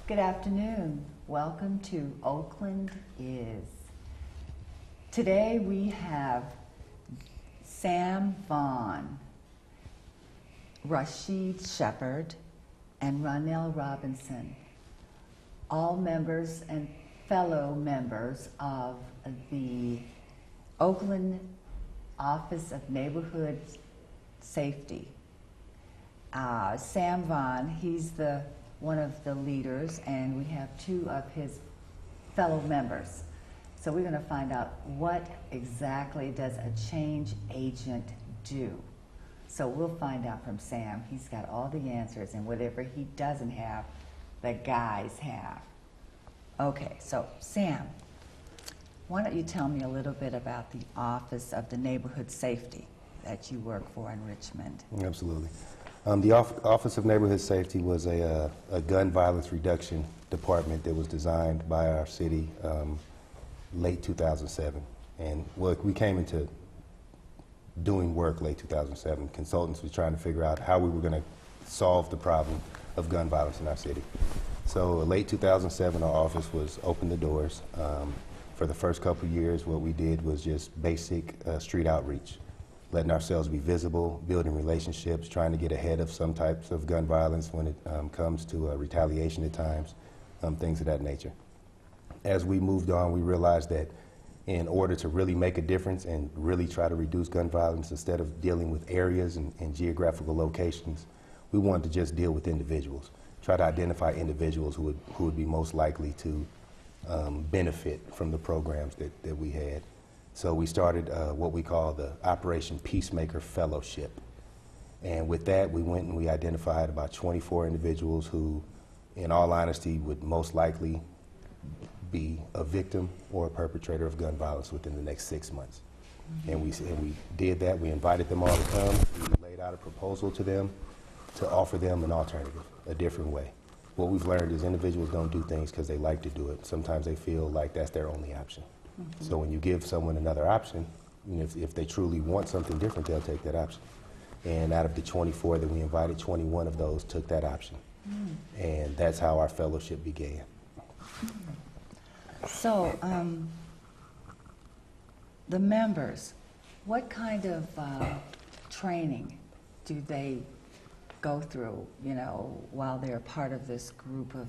Good afternoon. Welcome to Oakland Is. Today we have Sam Vaughn, Rashid Shepard, and Ronell Robinson, all members and fellow members of the Oakland Office of Neighborhood Safety. Sam Vaughn, he's one of the leaders, and we have two of his fellow members. So we're going to find out what exactly does a change agent do. So we'll find out from Sam. He's got all the answers, and whatever he doesn't have, the guys have. Okay, so Sam, why don't you tell me a little bit about the Office of the Neighborhood Safety that you work for in Richmond? Absolutely. The Office of Neighborhood Safety was a gun violence reduction department that was designed by our city late 2007. And we came into doing work late 2007. Consultants were trying to figure out how we were going to solve the problem of gun violence in our city. So late 2007, our office was open the doors. For the first couple of years, what we did was just basic street outreach, letting ourselves be visible, building relationships, trying to get ahead of some types of gun violence when it comes to retaliation at times, things of that nature. As we moved on, we realized that in order to really make a difference and really try to reduce gun violence, instead of dealing with areas and geographical locations, we wanted to just deal with individuals, try to identify individuals who would be most likely to benefit from the programs that we had. So we started what we call the Operation Peacemaker Fellowship. And with that, we went and we identified about 24 individuals who, in all honesty, would most likely be a victim or a perpetrator of gun violence within the next 6 months. Mm-hmm. And we did that. We invited them all to come. We laid out a proposal to them to offer them an alternative, a different way. What we've learned is individuals don't do things because they like to do it. Sometimes they feel like that's their only option. Mm-hmm. So when you give someone another option, if they truly want something different, they'll take that option. And out of the 24 that we invited, 21 of those took that option. Mm. And that's how our fellowship began. So the members, what kind of training do they go through, while they're part of this group of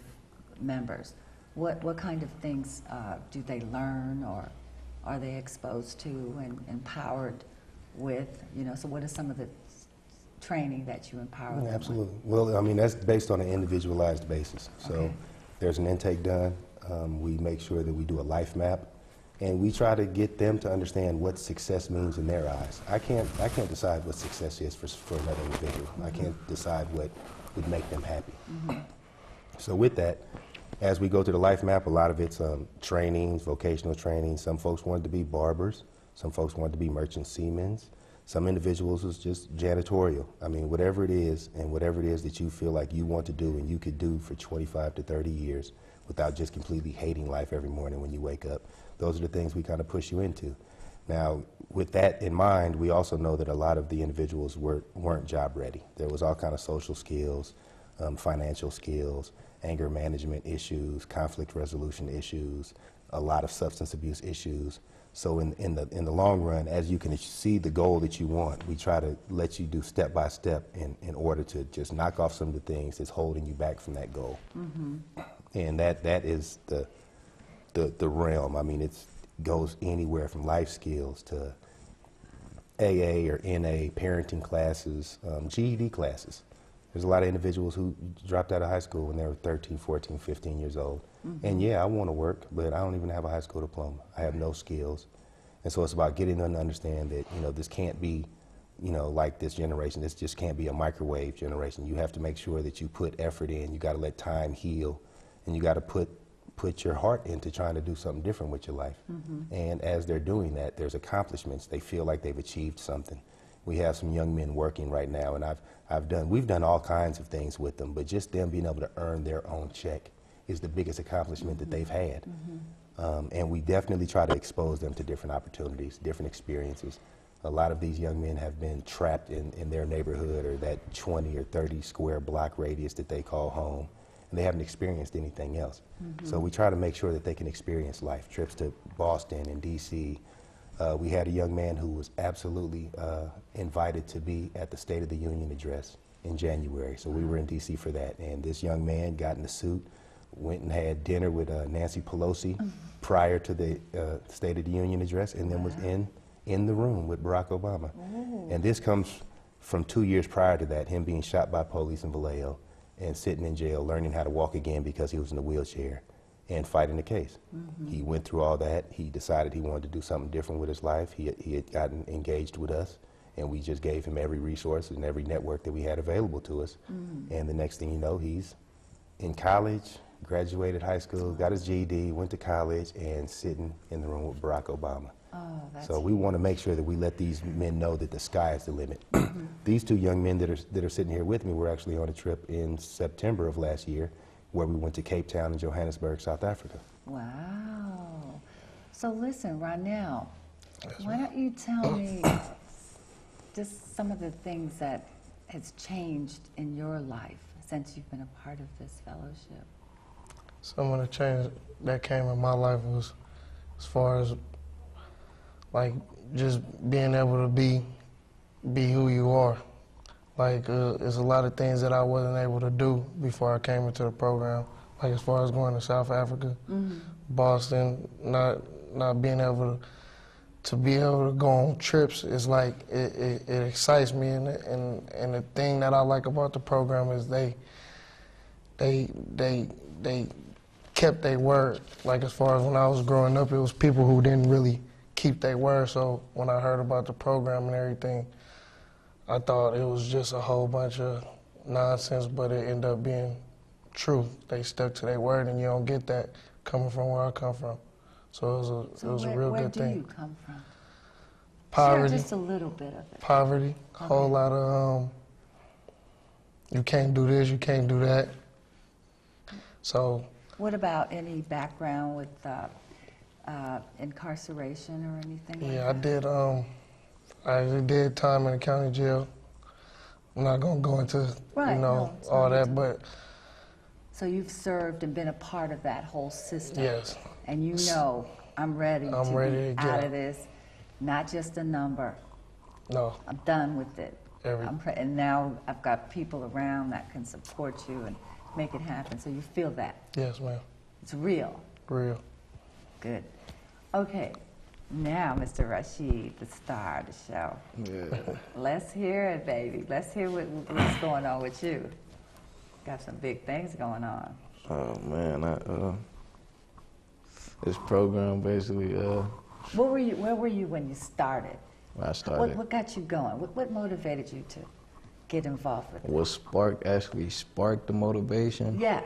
members? What kind of things do they learn, or are they exposed to and empowered with? So what is some of the training that you empower them Absolutely. with? Well, I mean, that's based on an individualized basis. So okay. There's an intake done. We make sure that we do a life map, and we try to get them to understand what success means in their eyes. I can't decide what success is for another individual. Mm-hmm. I can't decide what would make them happy. Mm-hmm. So with that, as we go to the life map, a lot of it's trainings, vocational training. Some folks wanted to be barbers. Some folks wanted to be merchant seamen. Some individuals was just janitorial. I mean, whatever it is, and whatever it is that you feel like you want to do and you could do for 25 to 30 years without just completely hating life every morning when you wake up, those are the things we kind of push you into. Now, with that in mind, we also know that a lot of the individuals weren't job ready. There was all kind of social skills, financial skills, anger management issues, conflict resolution issues, a lot of substance abuse issues. So in the long run, as you can see the goal that you want, we try to let you do step by step in order to just knock off some of the things that's holding you back from that goal. Mm-hmm. And that is the realm. I mean, it goes anywhere from life skills to AA or NA, parenting classes, GED classes. There's a lot of individuals who dropped out of high school when they were 13, 14, 15 years old. Mm-hmm. And yeah, I want to work, but I don't even have a high school diploma. I have no skills. And so it's about getting them to understand that, this can't be, like this generation. This just can't be a microwave generation. You have to make sure that you put effort in. You got to let time heal. And you got to put your heart into trying to do something different with your life. Mm-hmm. And as they're doing that, there's accomplishments. They feel like they've achieved something. We have some young men working right now, and we've done all kinds of things with them, but just them being able to earn their own check is the biggest accomplishment mm-hmm. that they've had. Mm-hmm. And we definitely try to expose them to different opportunities, different experiences. A lot of these young men have been trapped in their neighborhood or that 20 or 30 square block radius that they call home. and they haven't experienced anything else. So we try to make sure that they can experience life, trips to Boston and D.C. We had a young man who was absolutely invited to be at the State of the Union address in January. So we were in D.C. for that. And this young man got in a suit, went and had dinner with Nancy Pelosi prior to the State of the Union address, and then was in the room with Barack Obama. And this comes from 2 years prior to that, him being shot by police in Vallejo and sitting in jail, learning how to walk again because he was in a wheelchair, and fighting the case. He went through all that. He decided he wanted to do something different with his life. He had gotten engaged with us, and we just gave him every resource and every network that we had available to us. And the next thing you know, he's in college, graduated high school, got his GED, went to college, and sitting in the room with Barack Obama. So we want to make sure that we let these men know that the sky is the limit. These two young men that are sitting here with me were actually on a trip in September of last year, where we went to Cape Town and Johannesburg, South Africa. Wow. So listen, Ronell, why don't you tell me just some of the things that has changed in your life since you've been a part of this fellowship? Some of the change that came in my life was as far as like just being able to be who you are. Like there's a lot of things that I wasn't able to do before I came into the program. Like as far as going to South Africa, Boston, not being able to be able to go on trips is like it excites me, and the thing that I like about the program is they kept their word. Like as far as when I was growing up, it was people who didn't really keep their word. So when I heard about the program and everything, I thought it was just a whole bunch of nonsense, but it ended up being true. They stuck to their word, and you don't get that coming from where I come from. So it was a real good thing. Where do you come from? Poverty. Share just a little bit of it. Poverty. A whole lot of, you can't do this, you can't do that. So. What about any background with incarceration or anything like Yeah, that? I did time in the county jail. I'm not gonna go into all that, but. So you've served and been a part of that whole system. Yes. And you know, I'm ready to get out of this. Not just a number. No. I'm done with it. And now I've got people around that can support you and make it happen. So you feel that? Yes, ma'am. It's real. Real. Good. Okay. Now, Mr. Rashid, the star of the show. Yeah. Let's hear it, baby. Let's hear what's going on with you. Got some big things going on. Oh man, this program basically. Where were you when you started? When I started. What got you going? What motivated you to get involved with it? What sparked the motivation? Yeah.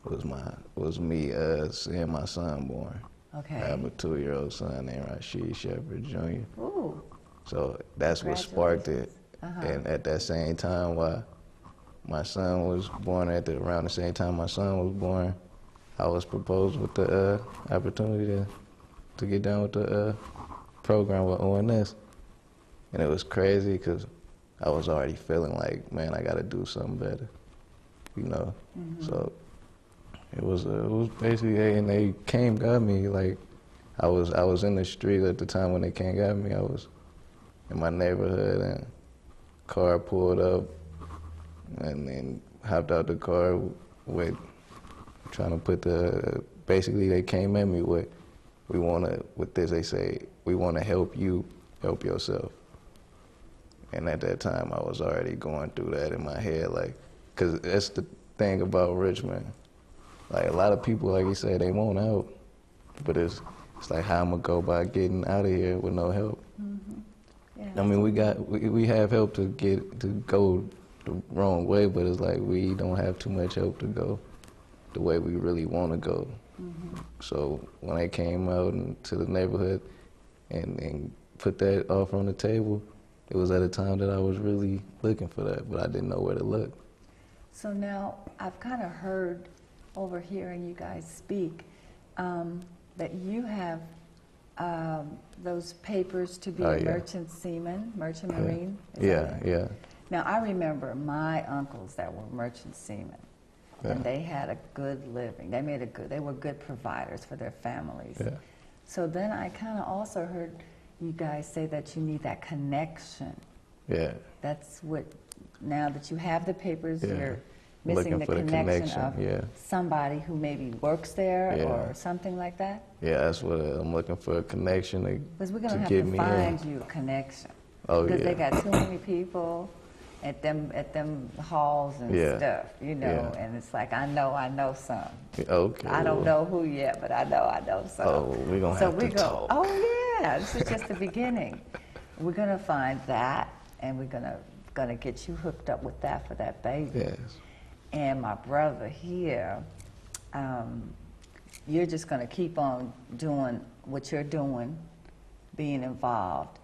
Was me seeing my son born. Okay. I have a 2-year-old son named Rashid Shepherd Jr. Ooh. So that's what sparked it. And at that same time, while my son was born, around the same time my son was born, I was proposed with the opportunity to get down with the program with ONS. And it was crazy because I was already feeling like, man, I got to do something better, you know. So it was basically, and they got me. Like I was in the street at the time when they got me. I was in my neighborhood, and car pulled up, and then hopped out the car with trying to put basically they came at me with, they say, we want to help you help yourself. And at that time, I was already going through that in my head, like, because that's the thing about Richmond. Like, a lot of people, like you say, they want help, but it's like how I'm going to go by getting out of here with no help. Yeah. I mean, we have help to go the wrong way, but it's like we don't have too much help to go the way we really want to go. So when I came out into the neighborhood and put that offer on the table, it was at a time that I was really looking for that, but I didn't know where to look. So now I've kind of heard, overhearing you guys speak, that you have those papers to be a merchant seaman, merchant marine. Yeah. Now I remember my uncles that were merchant seamen, and they had a good living. They were good providers for their families. Yeah. So then I kind of also heard you guys say that you need that connection. Yeah. That's what, now that you have the papers, Yeah. you're missing Looking the for the connection of yeah. somebody who maybe works there Yeah. or something like that? Yeah, that's what I'm looking for, a connection Because we're to going to have get to me find in. you a connection. Oh, Because they yeah. got too many people at them halls and Yeah. stuff, you know, Yeah. and it's like, I know some. Okay. I don't well, know who yet, but I know some. Oh, we're going to So have we to go, talk. oh yeah, this is just the beginning. We're going to find that, and we're going to get you hooked up with that for that baby. Yes. And my brother here, you're just going to keep on doing what you're doing, being involved.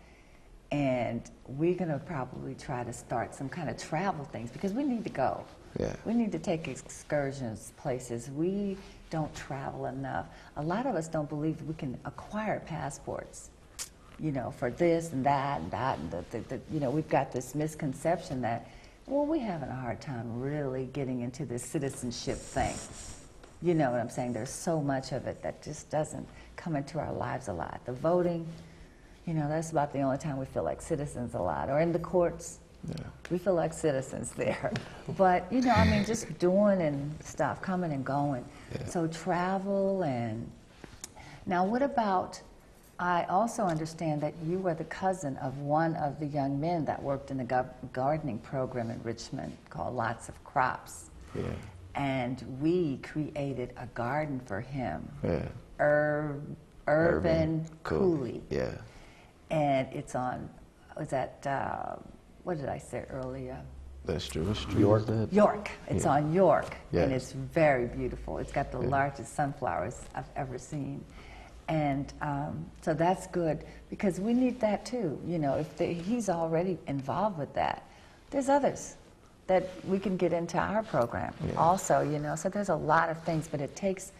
And we're going to probably try to start some kind of travel things because we need to go. Yeah. We need to take excursions places. We don't travel enough. A lot of us don't believe we can acquire passports, you know, for this and that and that. And you know, we've got this misconception that, well, we're having a hard time really getting into this citizenship thing. You know what I'm saying? There's so much of it that just doesn't come into our lives a lot. The voting, you know, that's about the only time we feel like citizens a lot. Or in the courts, Yeah. we feel like citizens there. But, you know, I mean, just doing and stuff, coming and going. Yeah. So travel and... Now, what about... I also understand that you were the cousin of one of the young men that worked in the gardening program in Richmond called Lots of Crops. Yeah. And we created a garden for him. Yeah. Urban Cooley. Yeah. And it's on, was that, what did I say earlier? That's true. What street York. is that? York. It's Yeah. on York. And Yes. it's very beautiful. It's got the Yeah. largest sunflowers I've ever seen. And so that's good because we need that too. You know, if he's already involved with that, there's others that we can get into our program Yeah. also, you know. So there's a lot of things, but it takes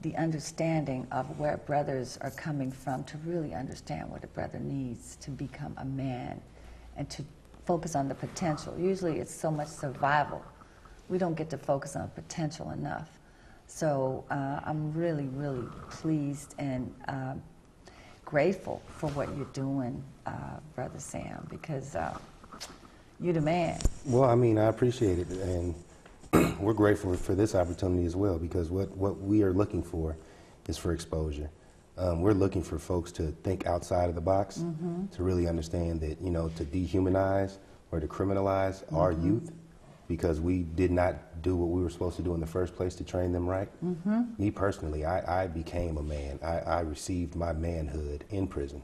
the understanding of where brothers are coming from to really understand what a brother needs to become a man and to focus on the potential. Usually it's so much survival. We don't get to focus on potential enough. So I'm really, really pleased and grateful for what you're doing, Brother Sam, because you're the man. Well, I mean, I appreciate it, and we're grateful for this opportunity as well, because what we are looking for is for exposure. We're looking for folks to think outside of the box, to really understand that, you know, to dehumanize or to criminalize our youth, because we did not do what we were supposed to do in the first place to train them right. Me personally, I became a man. I received my manhood in prison.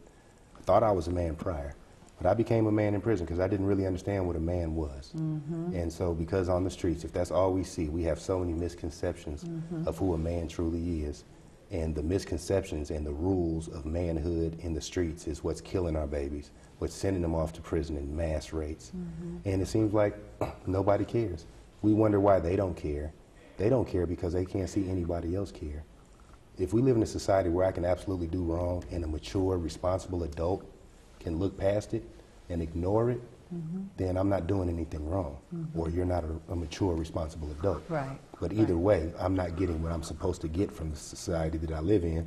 I thought I was a man prior, but I became a man in prison because I didn't really understand what a man was. And so because on the streets, if that's all we see, we have so many misconceptions of who a man truly is. And the misconceptions and the rules of manhood in the streets is what's killing our babies, what's sending them off to prison in mass rates. And it seems like nobody cares. We wonder why they don't care. They don't care because they can't see anybody else care. If we live in a society where I can absolutely do wrong and a mature, responsible adult can look past it and ignore it, then I'm not doing anything wrong, or you're not a mature, responsible adult. Right. But either way, I'm not getting what I'm supposed to get from the society that I live in.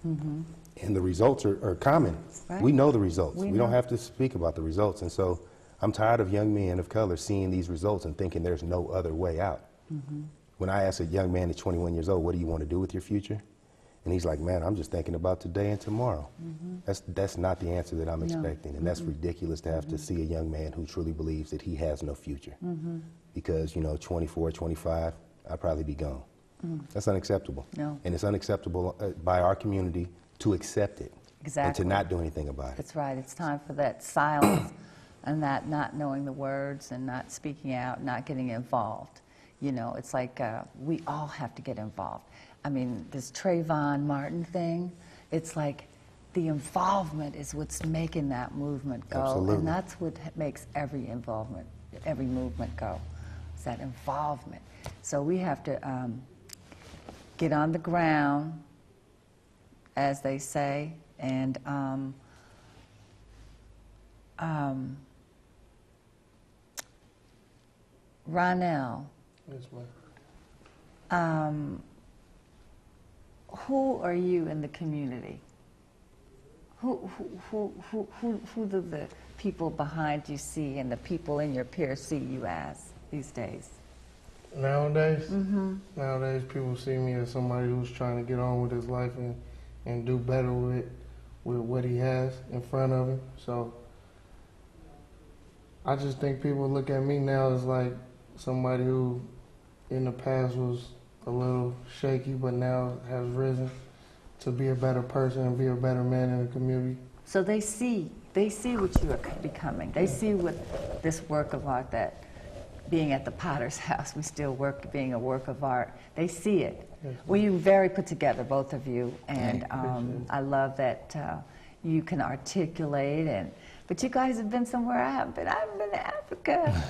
And the results are common. Right. We know the results. We We don't know. have to speak about the results. And so I'm tired of young men of color seeing these results and thinking there's no other way out. When I ask a young man at 21 years old, what do you want to do with your future? And he's like, man, I'm just thinking about today and tomorrow. That's not the answer that I'm expecting. And that's ridiculous to have to see a young man who truly believes that he has no future. Because, you know, 24, 25, I'd probably be gone. That's unacceptable. No. And it's unacceptable by our community to accept it. Exactly. And to not do anything about it. That's right. It's time for that silence and that not knowing the words and not speaking out, not getting involved. You know, it's like we all have to get involved. I mean, this Trayvon Martin thing, it's like the involvement is what's making that movement go. Absolutely. And that's what makes every movement go. It's that involvement. So we have to get on the ground, as they say, and Ronell, Yes, ma'am. Who are you in the community? Who do the people behind you see and the people in your peers see you as these days? Nowadays, nowadays people see me as somebody who's trying to get on with his life and do better with what he has in front of him. So I just think people look at me now as like somebody who in the past was a little shaky, but now has risen to be a better person and be a better man in the community. So they see what you are becoming. They see what this work of art, that being at the Potter's House, we still work being a work of art. They see it. Yes. Well, you're very put together, both of you, and I love that you can articulate. But you guys have been somewhere I haven't been. I haven't been to Africa.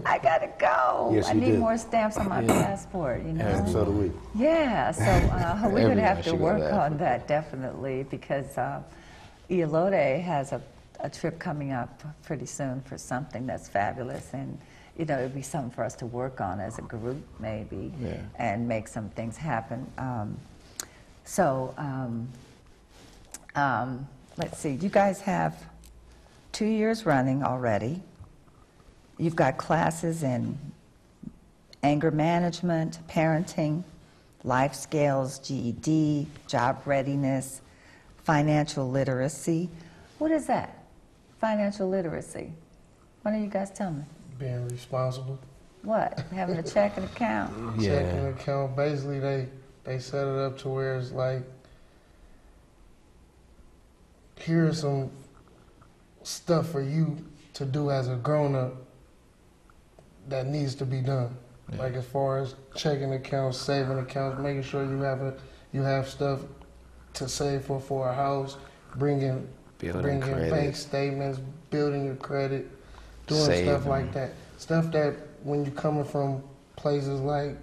I gotta go. Yes, I need more stamps on my passport. You know. So do we. Yeah. So we're gonna have to work to on that definitely, because Iolode has a trip coming up pretty soon for something that's fabulous, and you know, it'd be something for us to work on as a group, maybe, and make some things happen. Let's see. You guys have 2 years running already. You've got classes in anger management, parenting, life skills, GED, job readiness, financial literacy. What is that? Financial literacy. Why don't you guys tell me? Being responsible. What? Having a checking account? Checking account. Basically, they set it up to where it's like, here's some stuff for you to do as a grown-up that needs to be done. Yeah. Like as far as checking accounts, saving accounts, making sure you have stuff to save for a house, bringing bank statements, building your credit, doing stuff like that. Stuff that when you're coming from places like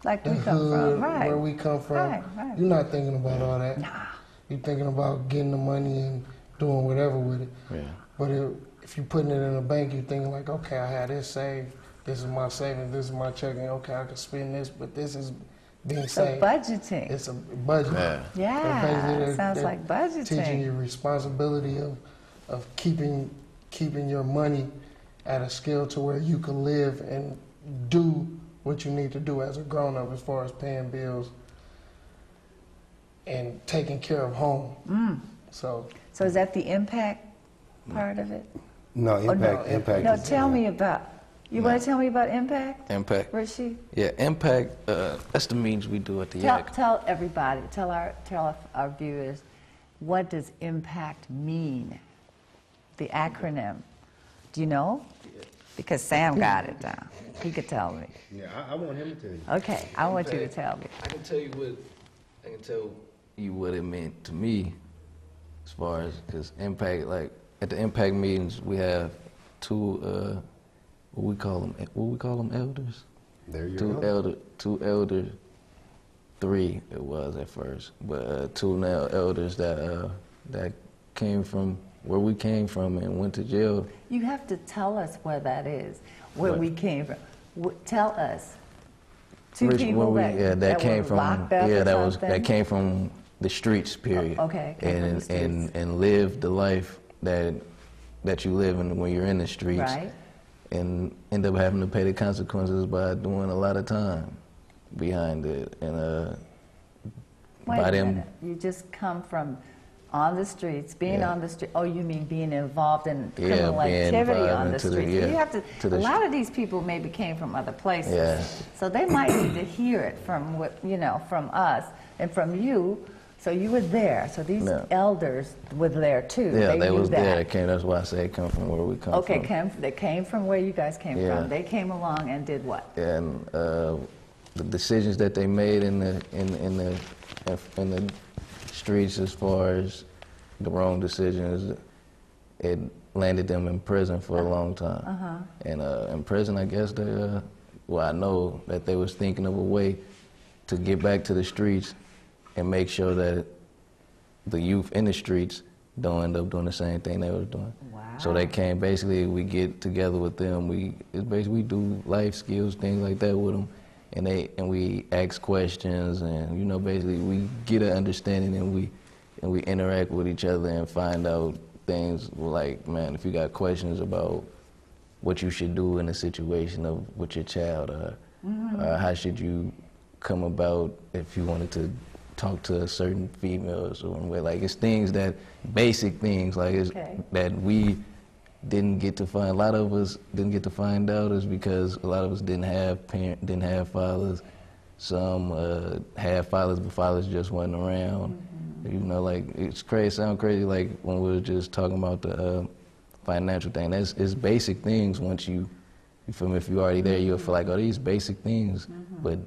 the hood, where we come from, you're not thinking about all that. Nah. You're thinking about getting the money and doing whatever with it. Yeah. But if you're putting it in a bank, you're thinking like, okay, I had this saved. This is my savings. This is my checking. Okay, I can spend this, but this is being saved. So budgeting. It's a budget. Yeah, sounds like budgeting. Teaching you responsibility of keeping your money at a scale to where you can live and do what you need to do as a grown-up as far as paying bills and taking care of home. So is that the impact part of it? No, impact. No, tell me about. You want to tell me about impact? Impact. Rishi? Yeah, impact. That's the means we do at the Tell everybody. Tell our viewers, what does impact mean? The acronym. Do you know? Because Sam got it down. He could tell me. Yeah, I want him to tell you. Okay, I want you to tell me. I can tell you what it meant to me, as far as, because impact, like at the impact meetings, we have two what we call them elders. There you go. Two elders, three it was at first, but two now elders that came from where we came from and went to jail. You have to tell us where that is, where we came from. Tell us. Two people that came from locked up that came from the streets, period. Okay. And lived the life that you live in when you're in the streets. Right. And end up having to pay the consequences by doing a lot of time behind it. And Wait a minute. You just come from on the streets, being on the street. Oh, you mean being involved in criminal activity on the streets? You have to. A lot of these people maybe came from other places, so they might need to hear it from from us and from you. So you were there. So these elders were there too. Yeah, they was there. That's why I say it come from where we come from. Okay, they came from where you guys came from. They came along and did what? And the decisions that they made in the streets, as far as the wrong decisions, it landed them in prison for a long time. And in prison, I guess I know that they was thinking of a way to get back to the streets and make sure that the youth in the streets don't end up doing the same thing they was doing. Wow. So they came, basically we get together with them, we do life skills, things like that with them, and we ask questions, and you know, basically we get an understanding, and we interact with each other and find out things like, man, if you got questions about what you should do in a situation with your child, or how should you come about if you wanted to talk to a certain female or something. Like, it's things that, basic things, like that we didn't get to find. A lot of us didn't get to find out is because a lot of us didn't have fathers. Some had fathers, but fathers just wasn't around. You know, like, it's crazy, sound crazy, like when we were just talking about the financial thing. It's basic things. Once you feel me, if you're already there, you'll feel like, oh, these basic things. But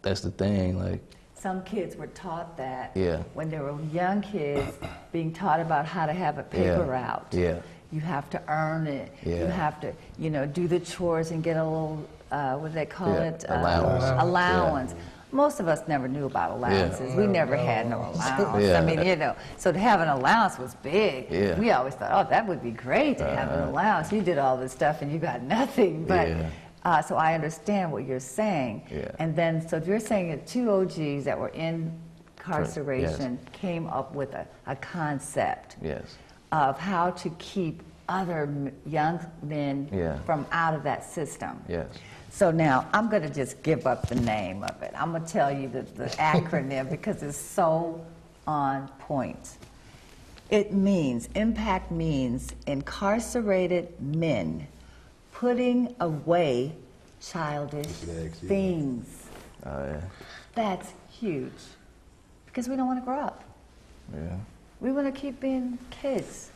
that's the thing, like. Some kids were taught that when they were young kids, being taught about how to have a paper route. You have to earn it. You have to, you know, do the chores and get a little, what do they call it? Allowance. Most of us never knew about allowances. We never had no allowance. I mean, you know, so to have an allowance was big. We always thought, oh, that would be great to have an allowance. You did all this stuff and you got nothing. But so I understand what you're saying. And then, so you're saying that two OGs that were in incarceration came up with a concept of how to keep other young men from out of that system. So now, I'm going to just give up the name of it. I'm going to tell you the acronym because it's so on point. It means, IMPACT means incarcerated men putting away childish things. That's huge. Because we don't want to grow up. We want to keep being kids.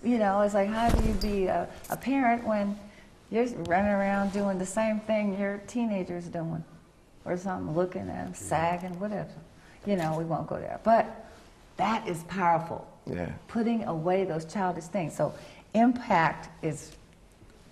You know, it's like, how do you be a parent when you're running around doing the same thing your teenager's doing, or something, looking at them, sagging, whatever. You know, we won't go there. But that is powerful. Putting away those childish things. So IMPACT is,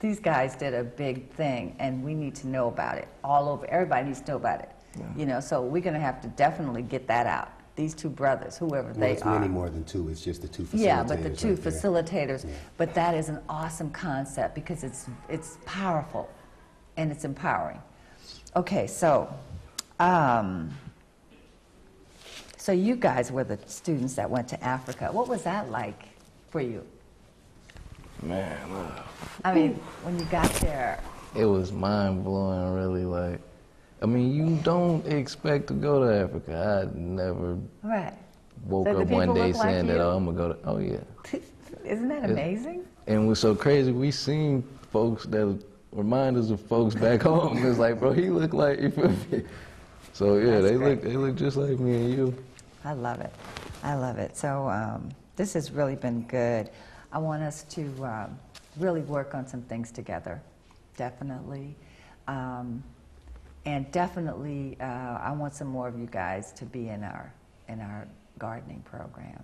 these guys did a big thing, and we need to know about it all over. Everybody needs to know about it. You know, so we're going to have to definitely get that out. These two brothers, whoever they are. It's many more than two. It's just the two facilitators. Yeah, but the two facilitators. But that is an awesome concept because it's powerful and it's empowering. Okay, so so you guys were the students that went to Africa. What was that like for you? Man, I mean, when you got there. It was mind-blowing, really. Like, I mean, you don't expect to go to Africa. I never woke up one day saying that, oh, I'm going to go to, Isn't that amazing? And what's so crazy, we seen folks that remind us of folks back home. It's like, bro, he looked like, you feel me? So, yeah, they look just like me and you. I love it. I love it. So this has really been good. I want us to really work on some things together, definitely. And definitely, I want some more of you guys to be in our gardening program.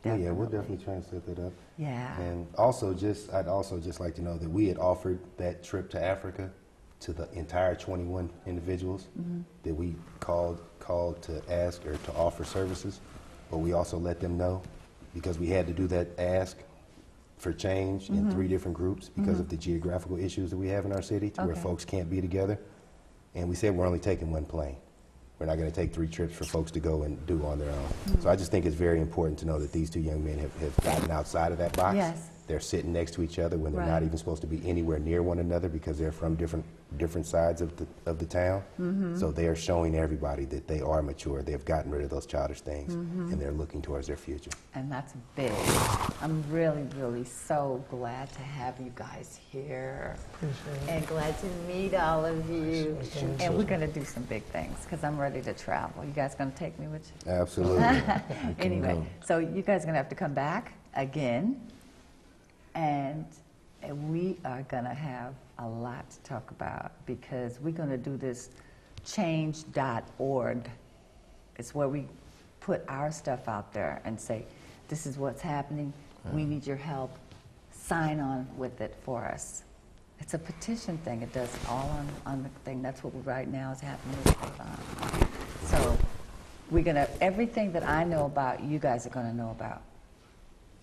Yeah, we'll definitely try and set that up. Yeah. And also, I'd also just like to know that we had offered that trip to Africa to the entire 21 individuals that we called to ask or to offer services, but we also let them know, because we had to do that ask for change in 3 different groups because of the geographical issues that we have in our city, to where folks can't be together. And we said we're only taking 1 plane. We're not going to take 3 trips for folks to go and do on their own. So I just think it's very important to know that these 2 young men have gotten outside of that box. They're sitting next to each other when they're not even supposed to be anywhere near one another because they're from different sides of the town. So they are showing everybody that they are mature. They've gotten rid of those childish things, and they're looking towards their future. And that's big. I'm really, really so glad to have you guys here. And glad to meet all of you. And we're going to do some big things because I'm ready to travel. You guys going to take me with you? Absolutely. Anyway, so you guys are going to have to come back again. And we are going to have a lot to talk about because we're going to do this change.org. It's where we put our stuff out there and say, this is what's happening. We need your help. Sign on with it for us. It's a petition thing. It does all on the thing. That's what right now is happening with Avon. So we're going to, everything that I know about, you guys are going to know about.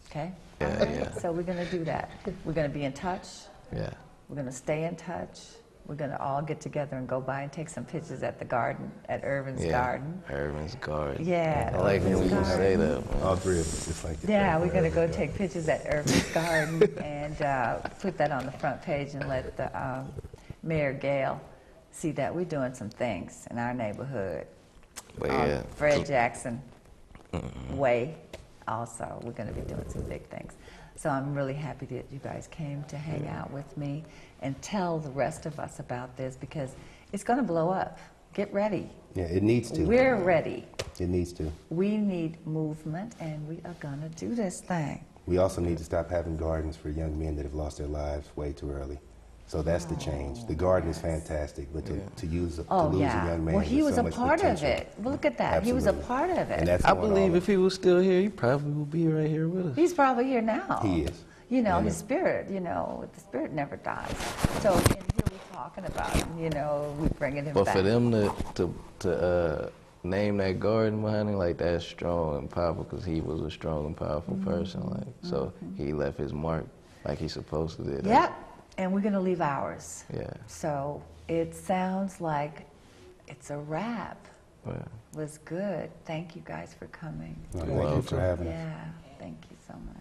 Okay? Yeah. So we're going to do that. We're going to be in touch. Yeah. We're going to stay in touch. We're going to all get together and go by and take some pictures at the garden, at Irvin's Yeah, garden. Irvin's garden. Yeah, I like when Irvin's you say garden. that, man. All three of us, just like the Yeah, track we're on going to go Irvin's take pictures at Irvin's garden and put that on the front page and let the Mayor Gale see that we're doing some things in our neighborhood. But On yeah, Fred Jackson Way also. We're going to be doing some big things. So I'm really happy that you guys came to hang out with me and tell the rest of us about this because it's going to blow up. Get ready. Yeah, it needs to. We're ready. It needs to. We need movement, and we are going to do this thing. We also need to stop having gardens for young men that have lost their lives way too early. So that's the change. The garden is fantastic, but to lose a young man Well, he with was so a much part of potential. it. Well, look at that. He was a Absolutely. part of it. And that's I going believe all if he was still here, he probably would be right here with us. He's probably here now. He is. You know, Yeah. his spirit, the spirit never dies. So, and here we're talking about him, we're bringing him But back. for them to name that garden behind him, like that's strong and powerful because he was a strong and powerful person. Like so, he left his mark like he's supposed to do. Yep, and we're going to leave ours. Yeah. So it sounds like it's a wrap. Yeah. It was good. Thank you guys for coming. Well, thank you for having us. Yeah, thank you so much.